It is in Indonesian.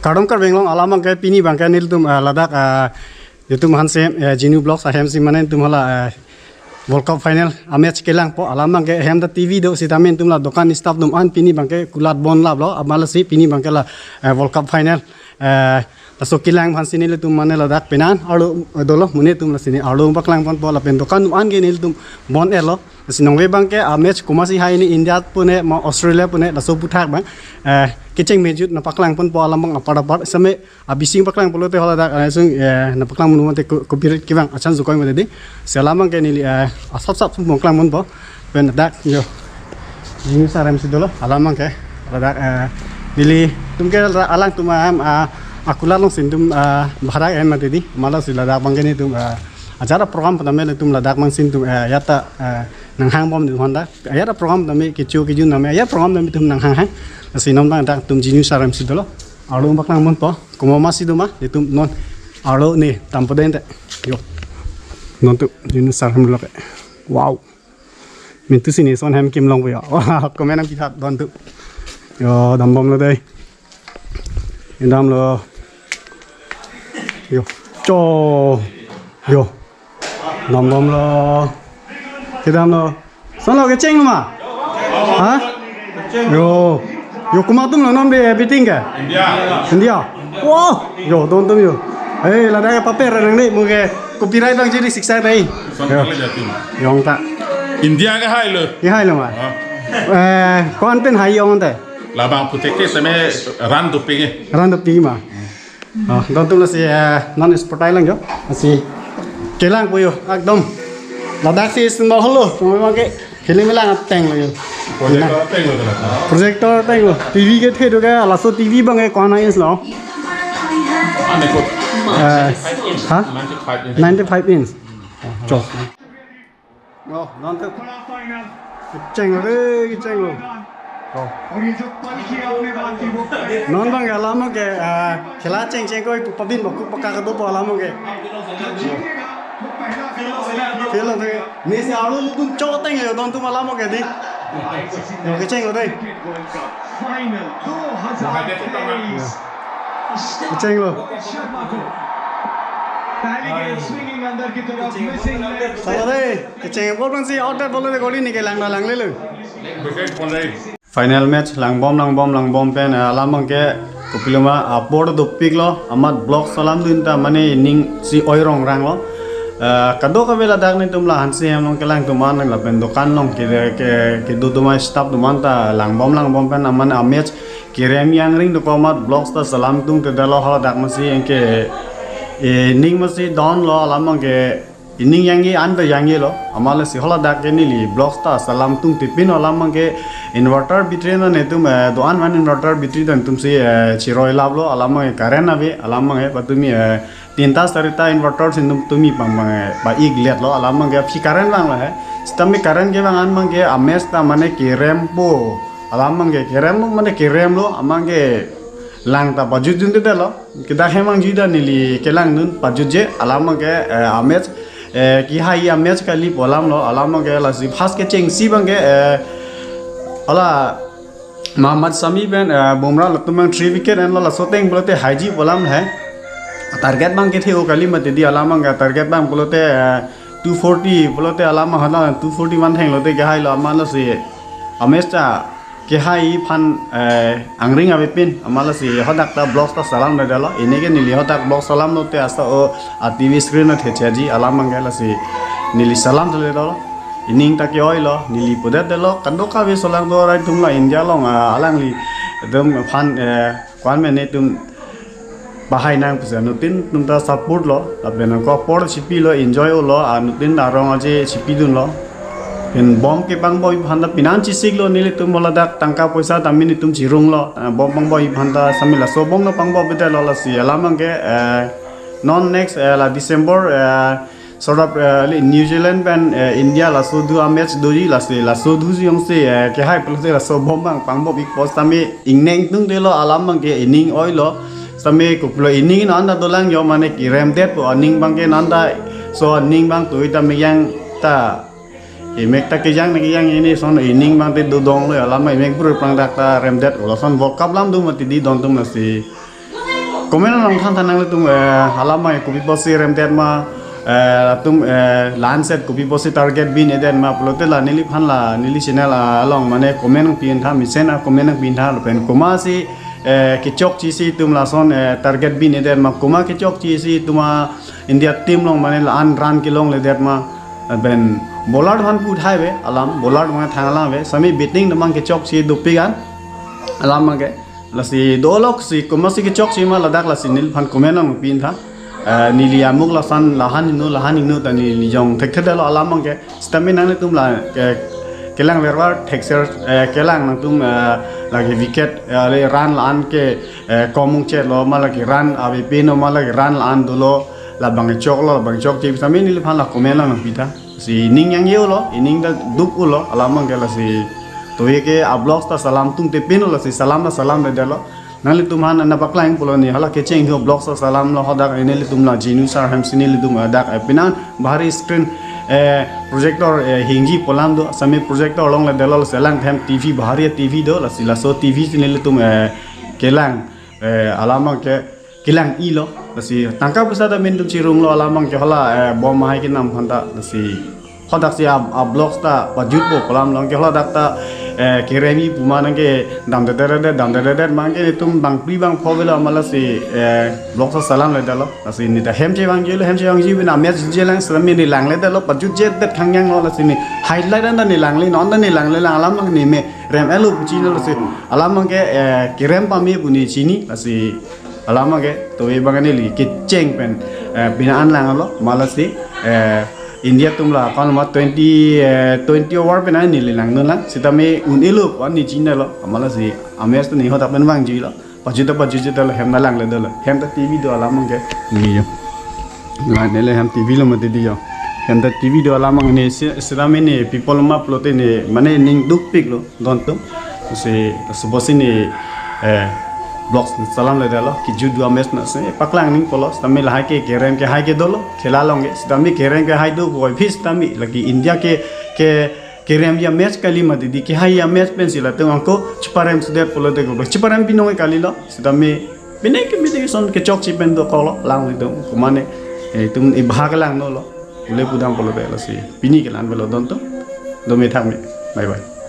Kadang bengong alamang ke pini bangka nil tum ladak itu mahan sem Genu Blocks ahem si manen tum hala World Cup final match kelang po alamang ke hem da TV do sitamen tum la dokan staff dum an pini bangke kulat bon lab lo amala si pini bangke la World Cup final so kilang han sini tum mane ladak penan alu dolo mune tum la sini alu baklang pon po la pen dokan dum an ge nil tum bon elo sinong we bangke match kumasi hai ni India pune ma Australia pune la so puthak bang keceng mejut na paklang pun po alamang apar same abising paklang polote hola da sung na paklang mun mate kopir kibang achan zukoy mate di selamang ke nili asap sap mongklang mun po ben dak yo Genu saram sidolo alamang ke dak nili tumke alang tumam akula long sindum bharak en mate di mala sila dak bangke ni tum acara program pertama tum ladak mang sintum yata nang hang bom di honda ayat program tami kicu name ayat program tami tum nang hang sinom nang dak tum Genu saram sidolo alu baklang mon po kumo masidu ma ditum non alu ni tampodente yo non tu Genu saram lo wow min tu sini son hem kim long yo komen ang kitap don tu yo dam bom lo dai indam lo yo cho yo dam bom lo Kedam lo, son lo keceng ma, hah? Yo kumatum lo nombe everything ke? India. Wow, yo tonton yo. Lada paper nang ni, mungkin copyright bang jadi siksa tadi. Yong tak. India ke hai lo? Ke hai lo ma? Kon pen hai yong te? Labang putek sama ran duping. Ran duping ma. Tonton lo si non sportai lang yo, si kelang puyo, akdom. Ladak sih semua halo, memang ke heli melang teng lagi. Projector teng lo, TV ke the juga, langsung TV bang ke kona inch lo. Hah? 95 inch. Cok. Oh, nanti. Ceng lo, ceng lo. Non bang ke lama ke, kela ceng kau pabin baku pakar tu po lama ke. Film thế, nếu sao luôn tung cho tay người don tung malam cái đi, cái chênh rồi đây, cái chênh rồi, sao đây, cái chênh bom bang si outlet bolเลยก็ลิ้นนี่cái langเลย Final match lang bom pen alam bang ke kupiloma upboard dopik lo, amat block salam tu inta mana ning si oirong rang lo. Kado kabela dak ni tumla hansi hem long kelang tuman lang lapen dokan long ke do tumai staff tuman ta lang bom pen aman amech kirem yang ring do komat blocks ta salam tung te dalo hala dak masi engke ning masi don lo alamang ke ning yangi anda yangi lo amala si hala dak ke nili blocks ta salam tung tipin alamang ke inverter bitri na ne tum doan man inverter bitri dan tum si chiroi lab lo alamang karen ave alamang he patumi tinta sarita inverter sindum tumi pang ba iglet lo alamang ge karen bang lo he stami karen ge bang an ge ames ta mane kirem po alamang ge kirem mane kirem lo amang ge lang ta bajut dun de lo kita hemang jida nili kelang nun bajut je alamang ge ames ki hai ames kali polam lo alamang ge la si fast ke cheng si bang ge ala Muhammad Sami ben Bumrah latumang 3 wicket and la soteng bolte haji polam hai target bang ke theo kali mate di alamang ga target bang bolote 240 bolote alama hala 241 theng lote ke hai lo amala si amesta ke hai phan angring ave pin amala si hodak ta blocks ta salam na dalo inege nili hodak block salam lote asa o TV screen na theche ji alamang ga la si nili salam dole dalo ining ta ke oi lo nili podet dalo kando ka ve solang do rai tumla India long alang li dum phan kwan me ne tum bahai nang pisa nutin nunta support lo tapi nang ko por sipi lo enjoy lo nutin darong aje sipi dun lo in bom ke bang boy phanda pinan chi sig lo nili tum bola dak tangka poisa tamini tum chirung lo bom bang boy phanda samila so bom no pang bo beta lo la si alamang ke non next la December sort of New Zealand and India la so du match dori la so du yong se ke hai plus la so bom bang pang bo big post tami ingneng tung de lo alamang ke ining oi lo sampai kuplo ini nanda dolang yo mane kirem det po aning bang ke nanda so aning bang tu ita meyang ta imek ta ke yang ini son ining bang te dodong lo lama imek bro pang dak ta rem det lo son vokap lam du mati di don tum nasi komen lang than nang tum halama ko bi bosi rem den ma tum lan set ko bi bosi target bin eden ma plote la nili phan la nili channel along mane komen pin tha mi sena komen pin tha pen kuma si ke chok chi si tum la son target bin eden ma kuma ke chok chi si tuma India team long mane la an ran ki long le det ma ben bolar han put highway alam bolar ma thangala ve sami beating namang ke chok chi dupigan alam ma ke la si dolok si kuma si ke chok chi ma ladak la si nil phan komen long pin tha nili amuk la san lahan nu ta ni jong thek thek lo alam ma ke stamina ne tum la kelang verwa texture kelang nang tum lagi wicket le run lan ke komung che lo ma lagi run abi pino ma lagi run lan dulu la bang chok ti sami ni phan la komen la pita si ning yang yo lo ining da dup lo alamang ke la si to ye ke ablog ta salam tung te pino la si salam le de lo nali tumhan na baklaing pulo ni hala ke cheng ho blog sa salam lo hodak eneli tumla jinu sar ham sinili tum adak pinan bahari screen projector hingi polam do sami projector long le delol selang hem tv bahari tv do la sila so tv sinili tum kelang alamang ke kelang i lo la si tangka besada min tum chirung lo alamang ke hala bom mai ke nam phanta la si hodak si blog sta pajut bo polam long ke hala dakta keremi pumana ke dam de mang ke tum bang pri bang phobela mala si blog sa salam le dalo asi ni da hem che bang ji bina me je lang salam ni lang le dalo pajut je dat khang yang lo la si ni highlight an ni lang le non da ni lang le lang alam mang ni me rem elu chi no si alam mang ke kerem pa me buni chini asi alam mang ke to e bang ni li ke cheng pen bina an lang lo mala si India tumla kan ma 20 over pe na ni lang no lang sita me un elu an ni chin lo amala si ames to ni hota pen wang ji lo paju ta hem na lang le do hem ta tv do ala mang ke ni yo la ne le hem tv lo ma di yo hem ta tv do ala mang ni sita me ni people ma plote ni mane ning duk pik lo don tum se subosi ni blog salam le dalo ki judu ames na se paklang ning polos tamil hai ke kerem ke hai ke dolo khela longe stami kerem ke hai do boy fish tami lagi India ke kerem ya match kali ma didi ke hai ya match pencil to angko chiparem sudet polo de go chiparem pinong kali lo stami bine ke bide son ke chok chi pen do kolo lang le do kumane tum i bhag lang no lo ule pudam polo de lo si pini ke lan belo don to do me thang me bye bye